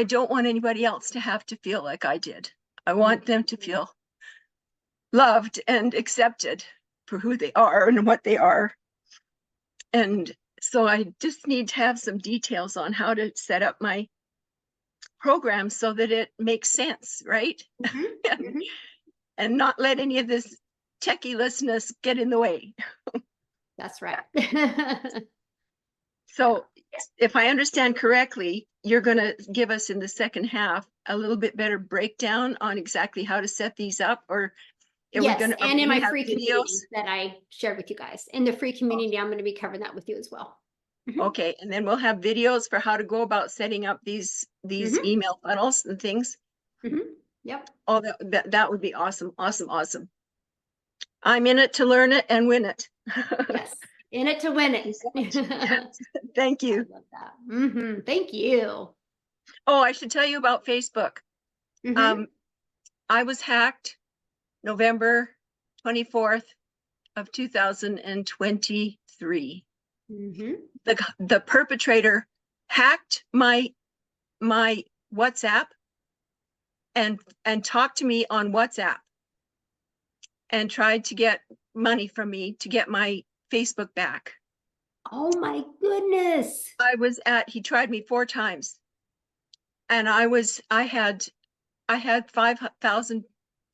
I don't want anybody else to have to feel like I did. I want them to feel loved and accepted for who they are and what they are. And so I just need to have some details on how to set up my program so that it makes sense, right? And not let any of this techie-lessness get in the way. That's right. So if I understand correctly, you're going to give us in the second half a little bit better breakdown on exactly how to set these up, or yes, and in my free videos community that I shared with you guys. In the free community, I'm going to be covering that with you as well. Okay, and then we'll have videos for how to go about setting up these email funnels and things. Yep. Oh, that would be awesome, awesome, awesome. I'm in it to learn it and win it. Yes, in it to win it. Thank you. I love that. Thank you. Oh, I should tell you about Facebook. I was hacked November 24th of 2023. The perpetrator hacked my WhatsApp and talked to me on WhatsApp and tried to get money from me to get my Facebook back. Oh my goodness. He tried me 4 times. And I had 5,000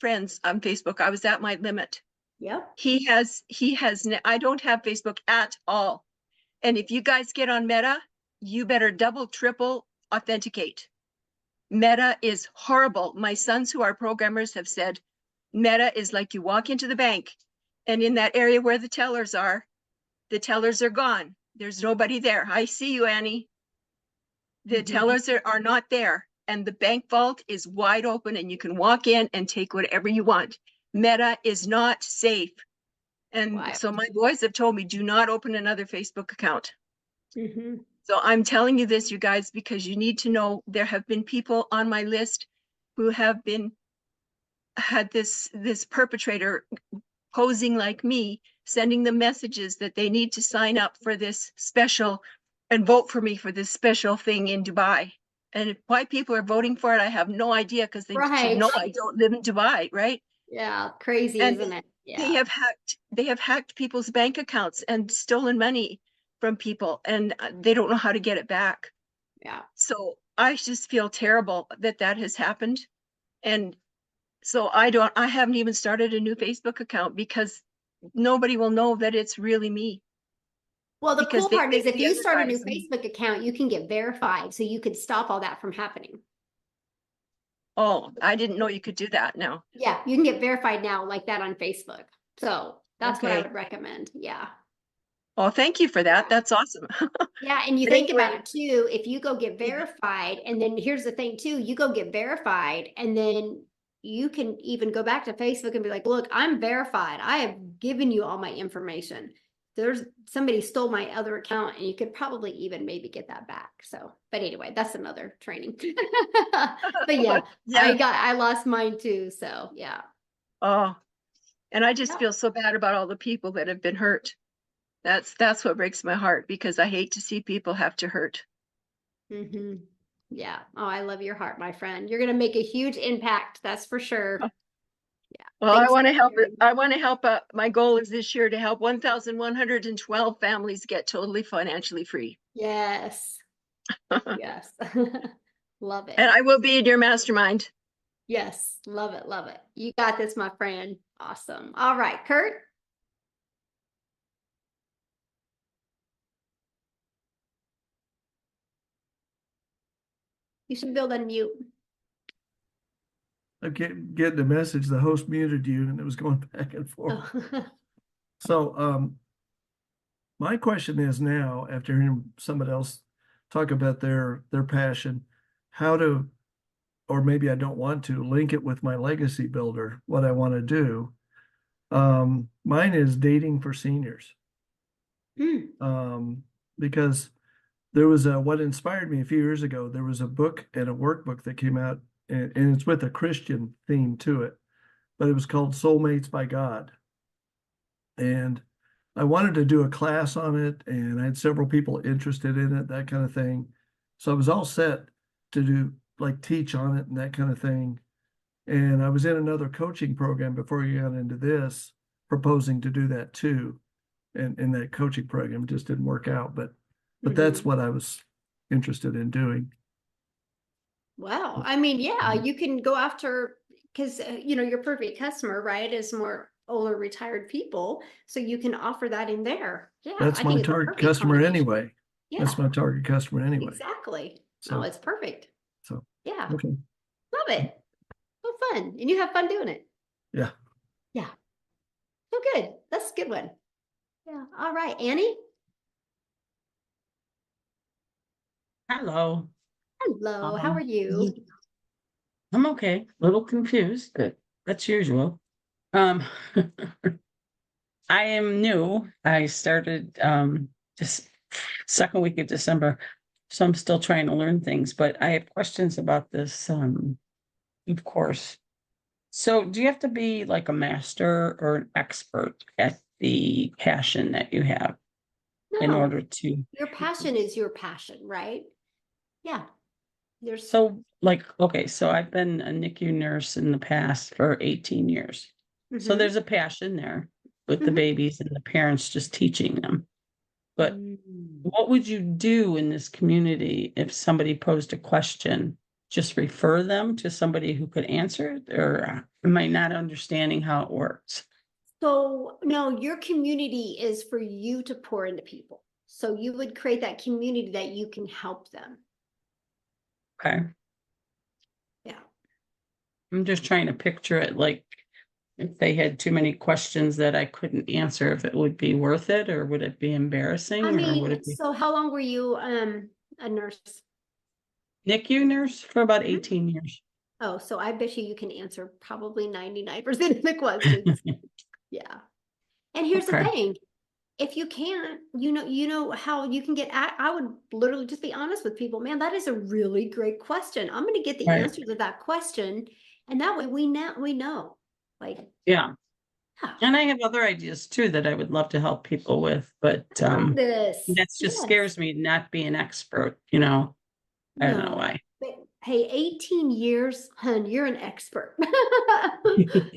friends on Facebook. I was at my limit. Yep. I don't have Facebook at all. And if you guys get on Meta, you better double, triple authenticate. Meta is horrible. My sons who are programmers have said, Meta is like you walk into the bank and in that area where the tellers are gone. There's nobody there. I see you, Annie. The tellers are not there. And the bank vault is wide open and you can walk in and take whatever you want. Meta is not safe. And so my boys have told me, do not open another Facebook account. So I'm telling you this, you guys, because you need to know there have been people on my list who have had this perpetrator posing like me, sending them messages that they need to sign up for this special and vote for me for this special thing in Dubai. And why people are voting for it, I have no idea, because they should know I don't live in Dubai, right? Yeah, crazy, isn't it? Yeah. They have hacked people's bank accounts and stolen money from people, and they don't know how to get it back. Yeah. So I just feel terrible that has happened. And so I haven't even started a new Facebook account because nobody will know that it's really me. Well, the cool part is if you start a new Facebook account, you can get verified, so you could stop all that from happening. Oh, I didn't know you could do that now. Yeah, you can get verified now like that on Facebook. So that's what I would recommend. Yeah. Oh, thank you for that. That's awesome. Yeah, and you think about it too, if you go get verified, and then here's the thing too, you go get verified, and then you can even go back to Facebook and be like, look, I'm verified. I have given you all my information. There's somebody stole my other account, and you could probably even maybe get that back. So, but anyway, that's another training. But yeah, I lost mine too. So yeah. Oh, and I just feel so bad about all the people that have been hurt. That's what breaks my heart, because I hate to see people have to hurt. Yeah. Oh, I love your heart, my friend. You're going to make a huge impact. That's for sure. Yeah. Well, I want to help. I want to help. My goal is this year to help 1,112 families get totally financially free. Yes. Yes. Love it. And I will be in your mastermind. Yes. Love it. Love it. You got this, my friend. Awesome. All right, Kurt. You should build a mute. I kept getting the message, the host muted you, and it was going back and forth. So my question is now, after hearing somebody else talk about their passion, how to, or maybe I don't want to, link it with my legacy builder, what I want to do. Mine is dating for seniors. Because there was what inspired me a few years ago. There was a book and a workbook that came out, and it's with a Christian theme to it, but it was called Soulmates by God. And I wanted to do a class on it, and I had several people interested in it, that kind of thing. So I was all set to like teach on it and that kind of thing. And I was in another coaching program before you got into this, proposing to do that too. And in that coaching program just didn't work out, but that's what I was interested in doing. Wow. I mean, yeah, you can go after, because, your perfect customer, right, is more older retired people. So you can offer that in there. Yeah, That's I my think it's a target perfect customer combination. anyway. That's Yeah, my target customer anyway. exactly. So No, it's perfect. so Yeah, okay. love it. So fun. And you have fun doing it. Yeah. Yeah. So good. That's a good one. Yeah. All right, Annie. Hello. Hello. How are you? I'm okay. A little confused, but that's usual. Um, I am new. I started just second week of December, so I'm still trying to learn things, but I have questions about this of course. So do you have to be like a master or an expert at the passion that you have in No, order to your passion is your passion, right? Yeah. There's so like okay, so I've been a NICU nurse in the past for 18 years. So Mhm. there's a passion there with the Mhm. babies and the parents just teaching them. But Mm. what would you do in this community if somebody posed a question? Just refer them to somebody who could answer it, or am I not understanding how it works? So, no, your community is for you to pour into people. So you would create that community that you can help them. Okay. Yeah. I'm just trying to picture it like if they had too many questions that I couldn't answer, if it would be worth it, or would it be I embarrassing, or would mean, it be so how long were you a nurse? NICU nurse for about Mhm. 18 years? Oh, so I bet you can answer probably 99% of the questions. Yeah. And here's the Okay. thing. If you can't, you know how you can get at, I would literally just be honest with people, man, that is a really great question. I'm going to get the Right. answer to that question. And that way we know. Like, Yeah. yeah, And I have other ideas too that I would love to help people with, but I love this. that's just Yes. scares me not being an expert, you know. I don't know No. why. But hey, 18 years, hun, you're an expert.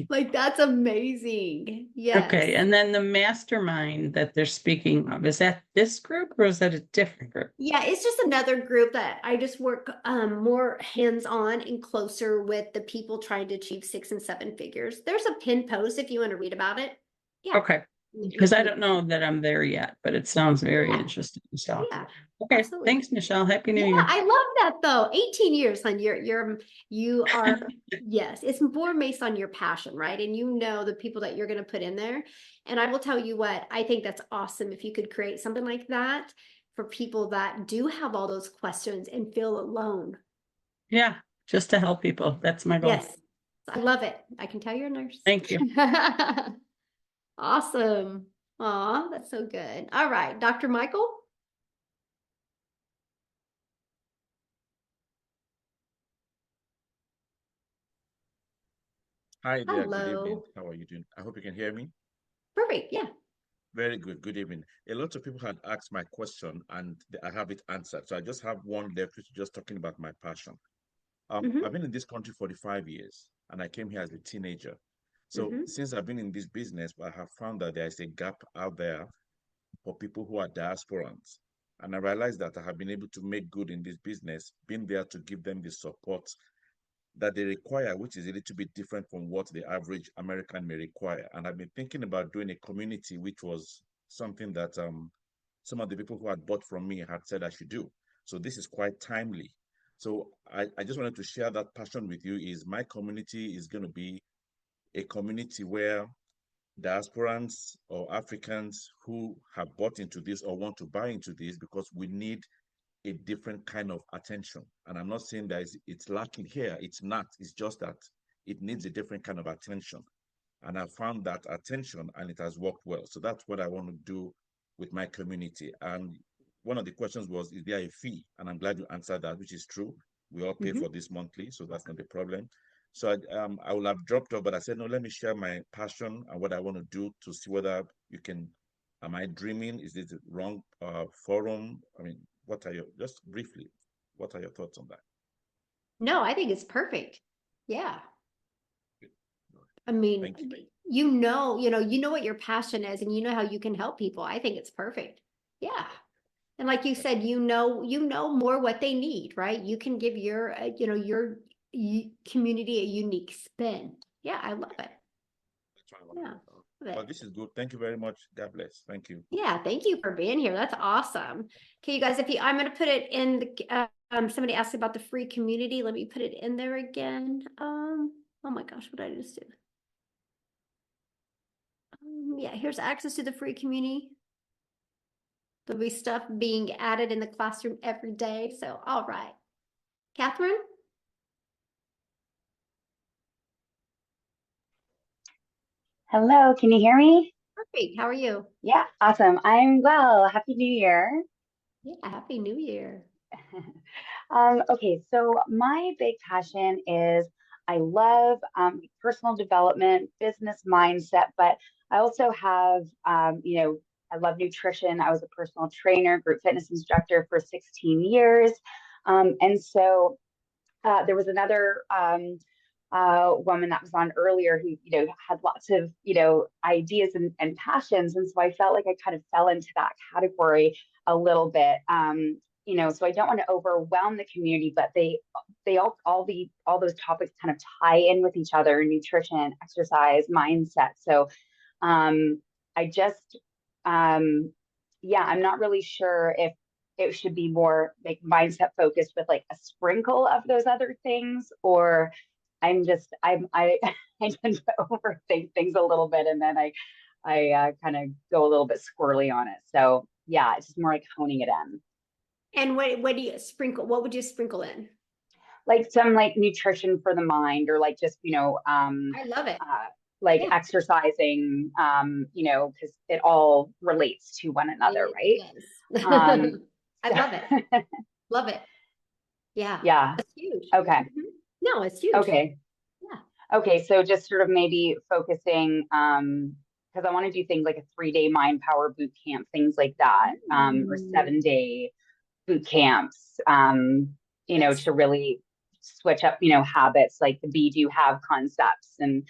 Like, that's amazing. Okay, Yes. and then the mastermind that they're speaking of, is that this group or is that a different group? Yeah, it's just another group that I just work more hands-on and closer with the people trying to achieve 6 and 7 figures. There's a pin post if you want to read about it. Yeah. Okay, You because I can- don't know that I'm there yet, but it sounds very Yeah, interesting. So, yeah, okay, absolutely. thanks, Michelle. Happy New Yeah, Year. I love that though. 18 years, hon. You are, yes, it's more based on your passion, right? And you know the people that you're going to put in there. And I will tell you what, I think that's awesome if you could create something like that for people that do have all those questions and feel alone. Yeah, just to help people. That's my goal. Yes, I love it. I can tell you're a nurse. Thank you. Awesome. Aw, that's so good. All right, Dr. Michael. Hi there, good evening. Hello. How are you doing? I hope you can hear me. Perfect. Yeah. Very good. Good evening. A lot of people had asked my question and I have it answered. So I just have one left, which is just talking about my passion. Mm-hmm. I've been in this country for 45 years and I came here as a teenager. So Mm-hmm. since I've been in this business, I have found that there is a gap out there for people who are diasporans. And I realized that I have been able to make good in this business, being there to give them the support that they require, which is a little bit different from what the average American may require. And I've been thinking about doing a community, which was something that some of the people who had bought from me had said I should do. So this is quite timely. So I just wanted to share that passion with you. Is my community is going to be a community where diasporans or Africans who have bought into this or want to buy into this, because we need a different kind of attention. And I'm not saying that it's lacking here. It's not. It's just that it needs a different kind of attention. And I found that attention and it has worked well. So that's what I want to do with my community. And one of the questions was, is there a fee? And I'm glad you answered that, which is true. We all pay Mm-hmm. for this monthly, so that's not a problem. So I will have dropped off, but I said, no, let me share my passion and what I want to do to see whether you can, am I dreaming? Is it the wrong forum? I mean, what are your, just briefly, what are your thoughts on that? No, I think it's perfect. Yeah. I mean, Thank you. you know what your passion is and you know how you can help people. I think it's perfect. Yeah. And like you said, you know more what they need, right? You can give your, community a unique spin. Yeah, I love it. Yeah. Love But it. this is good. Thank you very much. God bless. Thank you. Yeah, thank you for being here. That's awesome. Okay, you guys, I'm going to put it in the, somebody asked about the free community. Let me put it in there again. Oh my gosh, what did I just do? Yeah, here's access to the free community. There'll be stuff being added in the classroom every day. So, all right. Catherine? Hello, can you hear me? Perfect. How are you? Yeah, awesome. I'm well. Happy New Year. Yeah, Happy New Year. Okay, so my big passion is I love personal development, business mindset, but I also have, I love nutrition. I was a personal trainer, group fitness instructor for 16 years. And so there was another woman that was on earlier who, had lots of, ideas and passions. And so I felt like I kind of fell into that category a little bit. So I don't want to overwhelm the community, but all those topics kind of tie in with each other: nutrition, exercise, mindset. So I just, yeah, I'm not really sure if it should be more like mindset focused with like a sprinkle of those other things, or I I tend to overthink things a little bit, and then I kind of go a little bit squirrely on it. So yeah, it's just more like honing it in. And what do you sprinkle? What would you sprinkle in? Like some like nutrition for the mind, or like just I love it. like Yeah. exercising, because it all relates to one another, right? Yes. I love it. Love it. Yeah. Yeah. That's huge. Okay. Mhm. No, it's huge. Okay. Yeah. Okay. So just sort of maybe focusing, because I want to do things like a 3-day mind power boot camp, things like that, or 7-day boot camps, Yes. to really switch up, habits like the be, do, have concepts, and,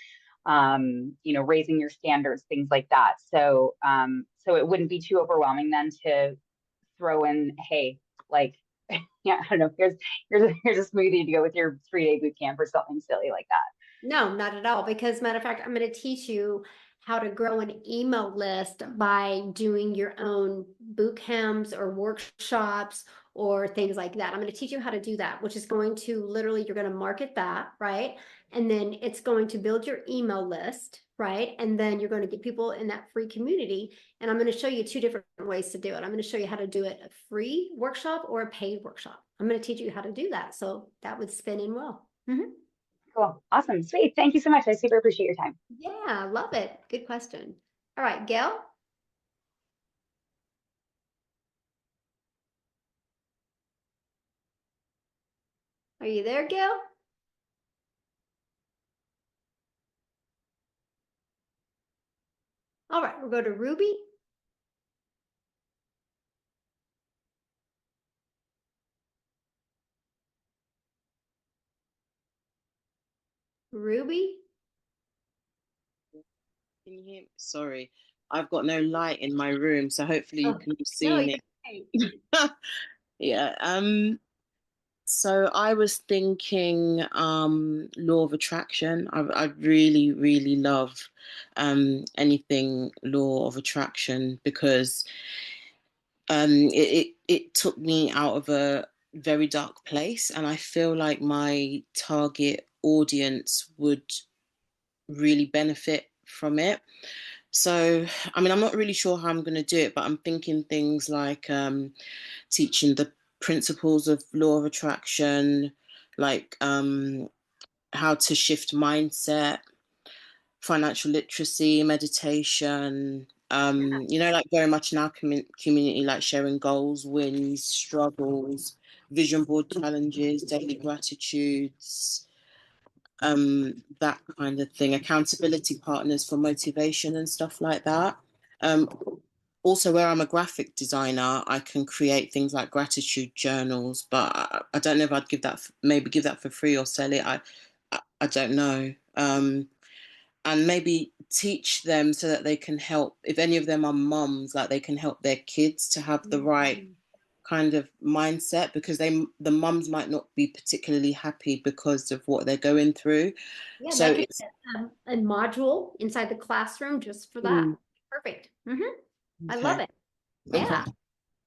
raising your standards, things like that. So it wouldn't be too overwhelming then to throw in, hey, like, yeah, I don't know, here's a smoothie to go with your 3-day boot camp or something silly like that. No, not at all. Because matter of fact, I'm going to teach you how to grow an email list by doing your own boot camps or workshops or things like that. I'm going to teach you how to do that, which is going to literally, you're going to market that, right? And then it's going to build your email list, right? And then you're going to get people in that free community. And I'm going to show you 2 different ways to do it. I'm going to show you how to do it a free workshop or a paid workshop. I'm going to teach you how to do that. So that would spin in well. Mm-hmm. Cool. Awesome. Sweet. Thank you so much. I super appreciate your time. Yeah, love it. Good question. All right, Gail. Are you there, Gail? All right, we'll go to Ruby. Ruby? Can you hear me? Sorry, I've got no light in my room, so hopefully you Oh, can no, see me. Yeah. So I was thinking, law of attraction. I really, really love anything law of attraction, because it took me out of a very dark place, and I feel like my target audience would really benefit from it. So, I mean, I'm not really sure how I'm going to do it, but I'm thinking things like teaching the principles of law of attraction, like how to shift mindset, financial literacy, meditation, like very much in our community, like sharing goals, wins, struggles, vision board challenges, daily gratitudes, that kind of thing, accountability partners for motivation and stuff like that. also where I'm a graphic designer, I can create things like gratitude journals, but I don't know if I'd maybe give that for free or sell it. I don't know. And maybe teach them so that they can help, if any of them are mums, like they can help their kids to have the right kind of mindset, because the mums might not be particularly happy because of what they're going through. Yeah, So that could it's be a module inside the classroom just for that. Perfect. I love okay. it. Yeah. Okay.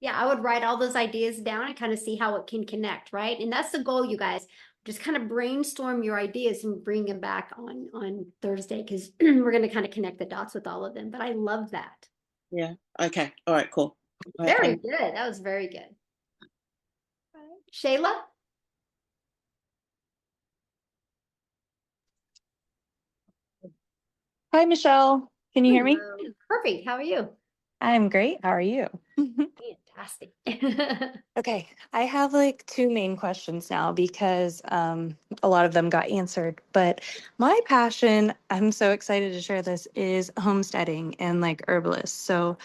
Yeah, I would write all those ideas down and kind of see how it can connect, right? And that's the goal, you guys. Just kind of brainstorm your ideas and bring them back on Thursday, because we're going to kind of connect the dots with all of them. But I love that. Yeah. Okay. All right. Cool. All right, Very good. That was very good. Shayla? Hi, Michelle. Can you hear me? Hello. Perfect. How are you? I'm great. How are you? Fantastic. Okay, I have like two main questions now because a lot of them got answered. But my passion, I'm so excited to share this, is homesteading and like herbalist. So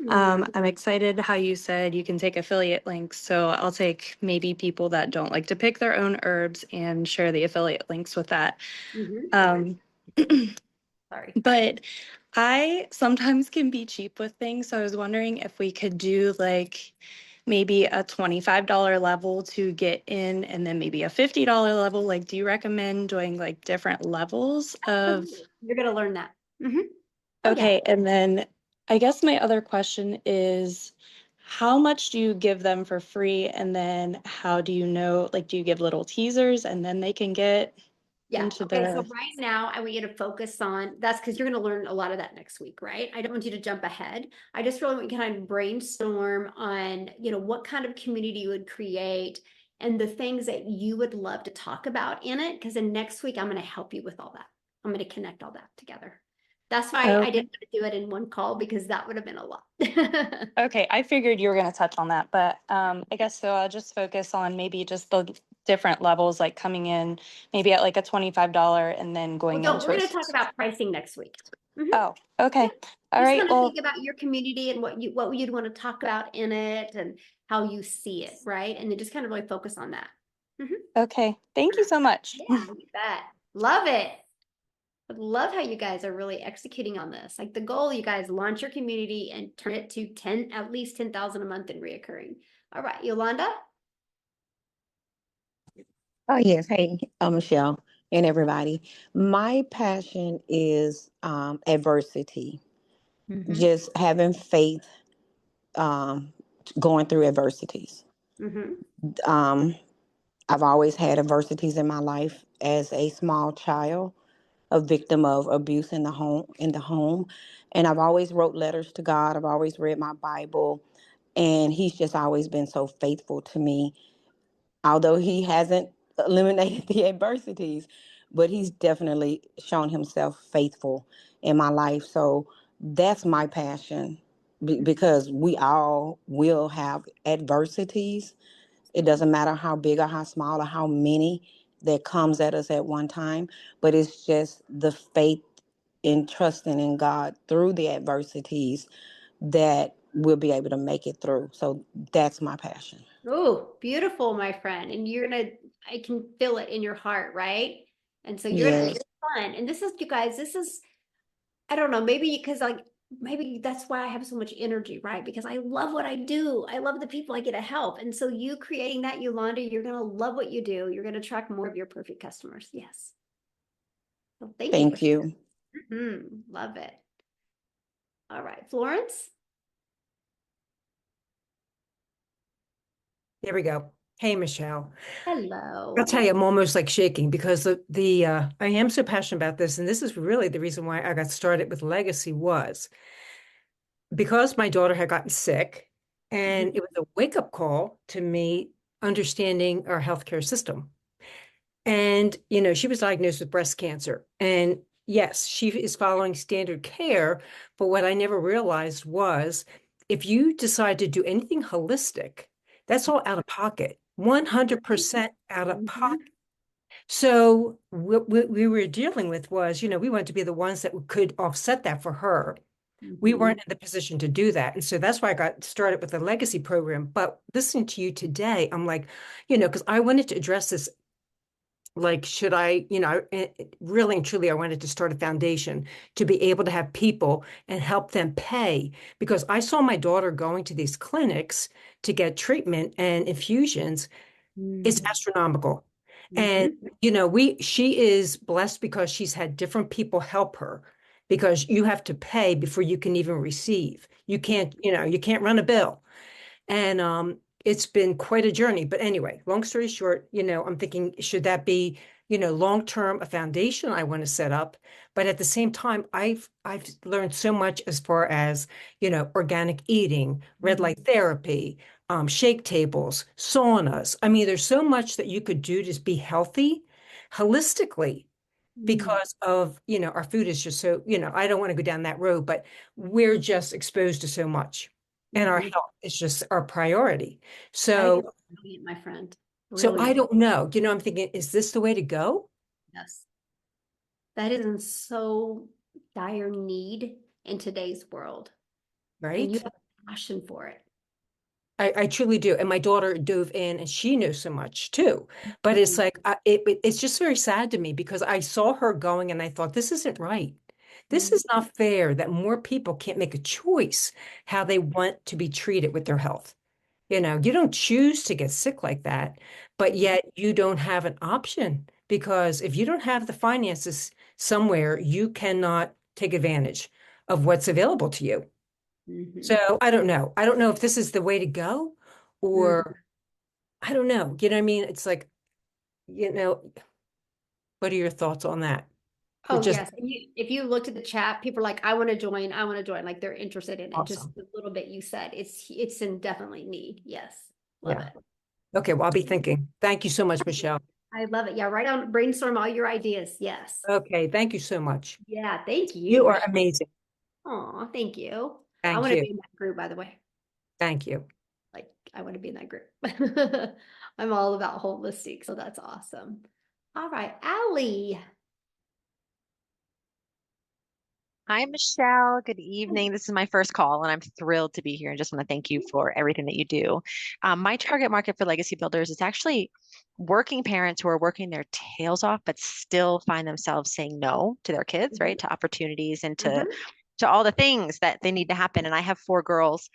I'm excited how you said you can take affiliate links. So I'll take maybe people that don't like to pick their own herbs and share the affiliate links with that. Um, Sorry. But I sometimes can be cheap with things. So I was wondering if we could do like maybe a $25 level to get in and then maybe a $50 level. Like, do you recommend doing like different levels of? You're going to learn that. Oh, Okay. And then I guess my other question is, how much do you give them for free? And then how do you know, like, do you give little teasers and then they can get Yeah. into Okay. So the? right now, I want you to focus on that's because you're going to learn a lot of that next week, right? I don't want you to jump ahead. I just really want you to kind of brainstorm on, what kind of community you would create and the things that you would love to talk about in it. Because then next week, I'm going to help you with all that. I'm going to connect all that together. That's why I didn't want to do it in one call, because that would have been a lot. Okay, I figured you were going to touch on that, but I guess so. I'll just focus on maybe just the different levels, like coming in maybe at like a $25 and then going Well, into we're a. going to talk about pricing next week. Oh, okay. All Just right. kind of Well, think about your community and what you'd want to talk about in it and how you see it, right? And then just kind of really focus on that. okay. Thank you so much. Yeah, you bet. Love it. I love how you guys are really executing on this. Like the goal, you guys launch your community and turn it to at least 10,000 a month in reoccurring. All right, Yolanda. Oh, yes. Hey, Michelle and everybody. My passion is adversity, just having faith, um, going through adversities. Um, I've always had adversities in my life as a small child, a victim of abuse in the home. And I've always wrote letters to God. I've always read my Bible, and He's just always been so faithful to me, although he hasn't eliminated the adversities, but he's definitely shown himself faithful in my life. So that's my passion, because we all will have adversities. It doesn't matter how big or how small or how many that comes at us at one time, but it's just the faith in trusting in God through the adversities that we'll be able to make it through. So that's my passion. Oh, beautiful, my friend. And I can feel it in your heart, right? And so Yes. you're fun. And this is, you guys, I don't know, maybe because maybe that's why I have so much energy, right? Because I love what I do. I love the people I get to help. And so you creating that, Yolanda, you're going to love what you do. You're going to attract more of your perfect customers. Yes. So thank you. Thank you. Love it. All right, Florence. There we go. Hey, Michelle. Hello. I'll tell you, I'm almost like shaking because I am so passionate about this. And this is really the reason why I got started with Legacy, was because my daughter had gotten sick, and it was a wake-up call to me understanding our healthcare system. And, she was diagnosed with breast cancer. And yes, she is following standard care. But what I never realized was, if you decide to do anything holistic, that's all out of pocket, 100% out of pocket. So what we were dealing with was, we wanted to be the ones that could offset that for her. We weren't in the position to do that. And so that's why I got started with the legacy program. But listening to you today, I'm like, because I wanted to address this. Like, should I, really and truly, I wanted to start a foundation to be able to have people and help them pay, because I saw my daughter going to these clinics to get treatment and infusions. It's astronomical. And, she is blessed because she's had different people help her, because you have to pay before you can even receive. You can't, you can't run a bill. And it's been quite a journey. But anyway, long story short, I'm thinking, should that be, long term, a foundation I want to set up? But at the same time, I've learned so much as far as, organic eating, red light therapy, shake tables, saunas. I mean, there's so much that you could do to be healthy holistically, because of, our food is just so, I don't want to go down that road, but we're just exposed to so much. And our health is just our priority. So, My friend. so Really. I don't know. I'm thinking, is this the way to go? Yes. That is in so dire need in today's world. And you Right? have a passion for it. I truly do. And my daughter dove in and she knows so much too. But it's like, it's just very sad to me, because I saw her going and I thought, this isn't right. This is not fair that more people can't make a choice how they want to be treated with their health. You don't choose to get sick like that, but yet you don't have an option, because if you don't have the finances somewhere, you cannot take advantage of what's available to you. So I don't know. I don't know if this is the way to go, or I don't know. You know what I mean? It's like, what are your thoughts on that? Oh, Just yes. And if you looked at the chat, people are like, I want to join. I want to join. Like, they're interested in it. Just awesome. a little bit you said. It's in definitely need. Yes. Love Yeah. it. Okay. Well, I'll be thinking. Thank you so much, Michelle. I love it. Yeah. Write down, brainstorm all your ideas. Yes. Okay. Thank you so much. Yeah. Thank you, You are Michelle. amazing. Oh, thank you. I Thank want to you. be in that group, by the way. Thank you. Like, I want to be in that group. I'm all about holistic, so that's awesome. All right, Allie. Hi, Michelle. Good evening. This is my first call, and I'm thrilled to be here and just want to thank you for everything that you do. My target market for legacy builders is actually working parents who are working their tails off, but still find themselves saying no to their kids, right? To opportunities and to all the things that they need to happen. And I have 4 girls.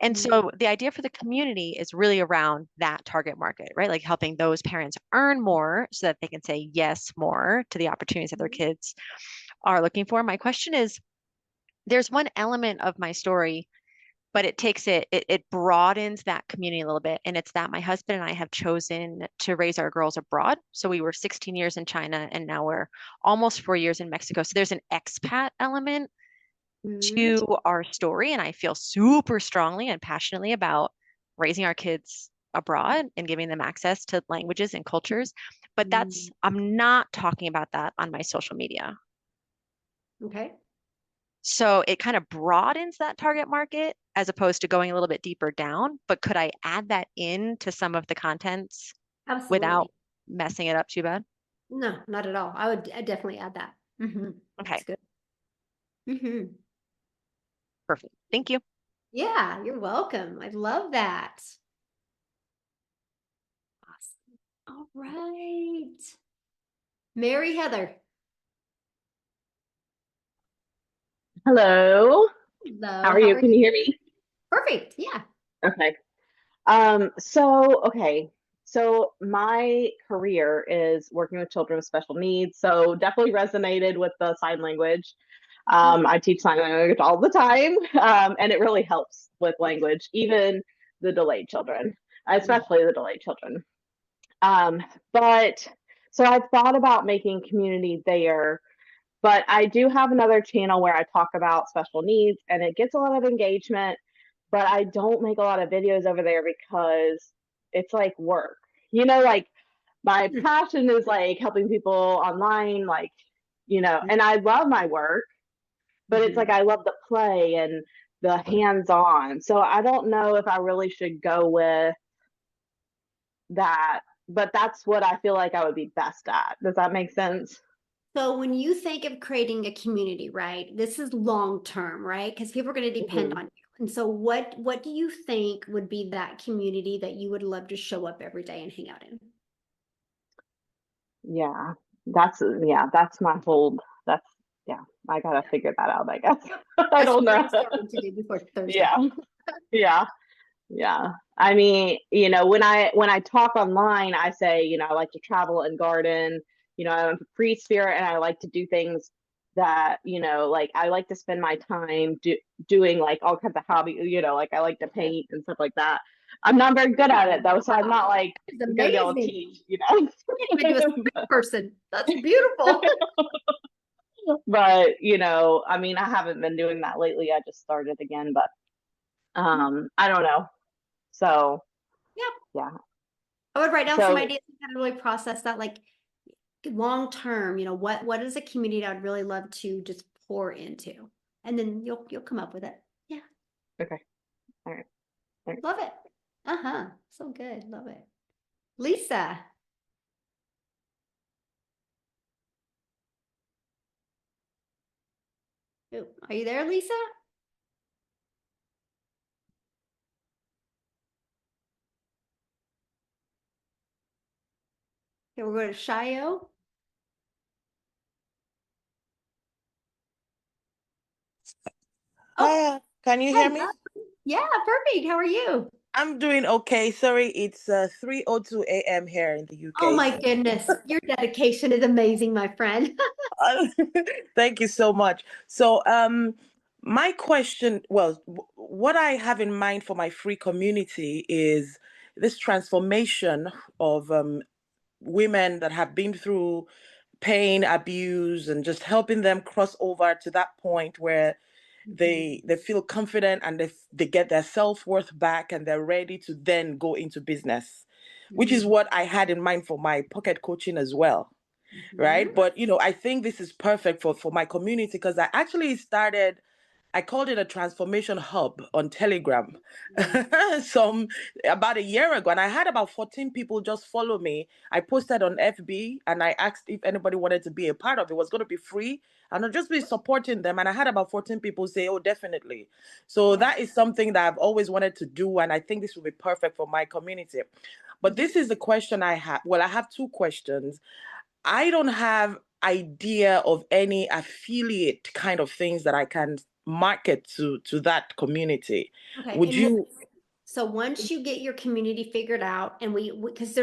And so the idea for the community is really around that target market, right? Like helping those parents earn more so that they can say yes more to the opportunities that their kids are looking for. My question is, there's one element of my story, but it takes it broadens that community a little bit. And it's that my husband and I have chosen to raise our girls abroad. So we were 16 years in China and now we're almost 4 years in Mexico. So there's an expat element to our story. And I feel super strongly and passionately about raising our kids abroad and giving them access to languages and cultures. But I'm not talking about that on my social media. Okay. So it kind of broadens that target market as opposed to going a little bit deeper down. But could I add that into some of the contents without messing it up too bad? No, not at all. I'd definitely add that. Okay. That's good. Perfect. Thank you. Yeah, you're welcome. I love that. Awesome. All right. Mary Heather. Hello. Hello. How are you? Can you hear me? Perfect. Yeah. Okay. So my career is working with children with special needs. So definitely resonated with the sign language. I teach sign language all the time. And it really helps with language, even the delayed children, especially the delayed children. But so I've thought about making community there. But I do have another channel where I talk about special needs and it gets a lot of engagement, but I don't make a lot of videos over there because it's like work. Like my passion is like helping people online, and I love my work, but it's like I love the play and the hands-on. So I don't know if I really should go with that, but that's what I feel like I would be best at. Does that make sense? So when you think of creating a community, right, this is long term, right? Because people are going to depend on you. And so what do you think would be that community that you would love to show up every day and hang out in? Yeah, that's my hold. I gotta figure that out, I guess. I don't know. To do before Thursday. Yeah. I mean, when I talk online, I say, I like to travel and garden. I'm a free spirit, and I like to do things that, like I like to spend my time doing like all kinds of hobby, like I like to paint and stuff like that. I'm not very good at it though, so I'm not like gonna be able to teach, You can't even do a person. That's beautiful. But I mean, I haven't been doing that lately. I just started again, but I don't know. So yeah. I would write down some ideas and kind of really process that, like long term, what is a community I would really love to just pour into, and then you'll come up with it. Yeah. Okay. All right. Love it. So good. Love it. Lisa. Oh, are you there, Lisa? Okay, we're going to Shayo. Hi, can you hear me? Yeah, perfect. How are you? I'm doing okay. Sorry, it's 3:02 a.m. here in the UK. Oh my goodness. Your dedication is amazing, my friend. Thank you so much. So, my question, well, what I have in mind for my free community is this transformation of women that have been through pain, abuse, and just helping them cross over to that point where they feel confident and they get their self-worth back and they're ready to then go into business, which is what I had in mind for my pocket coaching as well. Right. But, I think this is perfect for my community because I actually I called it a transformation hub on Telegram about a year ago. And I had about 14 people just follow me. I posted on FB and I asked if anybody wanted to be a part of it. It was going to be free and I'll just be supporting them. And I had about 14 people say, oh, definitely. So that is something that I've always wanted to do. And I think this will be perfect for my community. But this is the question I have. Well, I have two questions. I don't have idea of any affiliate kind of things that I can market to that community. Okay. Would you? So once you get your community figured out, and because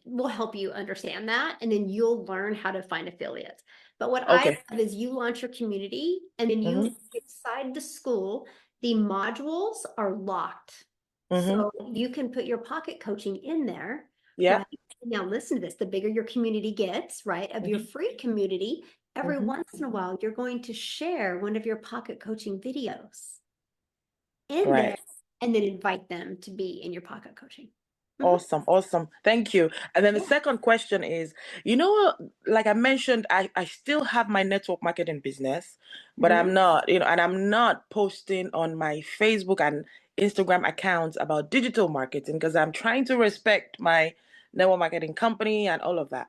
we'll help you understand that, and then you'll learn how to find affiliates. But what I love is you launch your community, and then you inside the school, the modules are locked. So you can put your pocket coaching in there. Yeah. Right? Now listen to this, the bigger your community gets, right, of your free community, every once in a while, you're going to share one of your pocket coaching videos in there and then invite them to be in your pocket coaching. Awesome. Thank you. And then the second question is, like I mentioned, I still have my network marketing business, but I'm not, and I'm not posting on my Facebook and Instagram accounts about digital marketing because I'm trying to respect my network marketing company and all of that.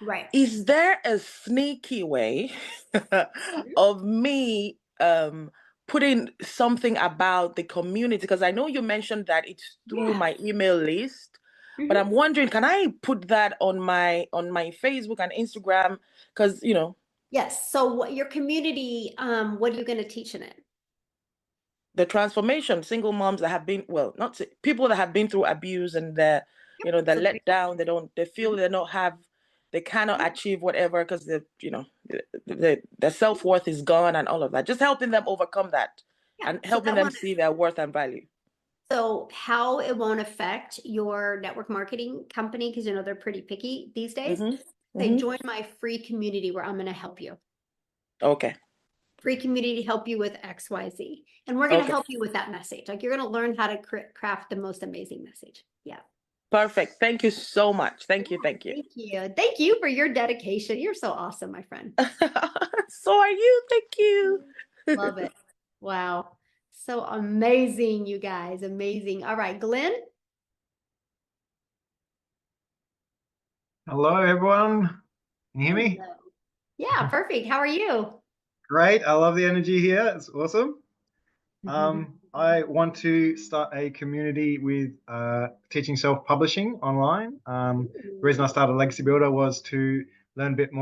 Right. Is there a sneaky way of me putting something about the community? Because I know you mentioned that it's through my email list, but I'm wondering, can I put that on my Facebook and Instagram? Because Yes. So what your community, what are you going to teach in it? the transformation, single moms that have been, well, not people that have been through abuse and they're let down. They feel they cannot achieve whatever because their self-worth is gone and all of that. Just helping them overcome that and helping them see their worth and value. So how it won't affect your network marketing company, because they're pretty picky these days. They join my free community where I'm going to help you. Okay. Free community to help you with XYZ. And we're going to help you with that message. Like you're going to learn how to craft the most amazing message. Yeah. Perfect. Thank you so much. Thank you. Thank you. Thank you for your dedication. You're so awesome, my friend. So are you. Thank you. Love it. Wow. So amazing, you guys. Amazing. All right, Glenn. Hello, everyone. Can you hear me? Yeah, perfect. How are you? Great. I love the energy here. It's awesome. I want to start a community with teaching self-publishing online. The reason I started Legacy Builder was to learn a bit more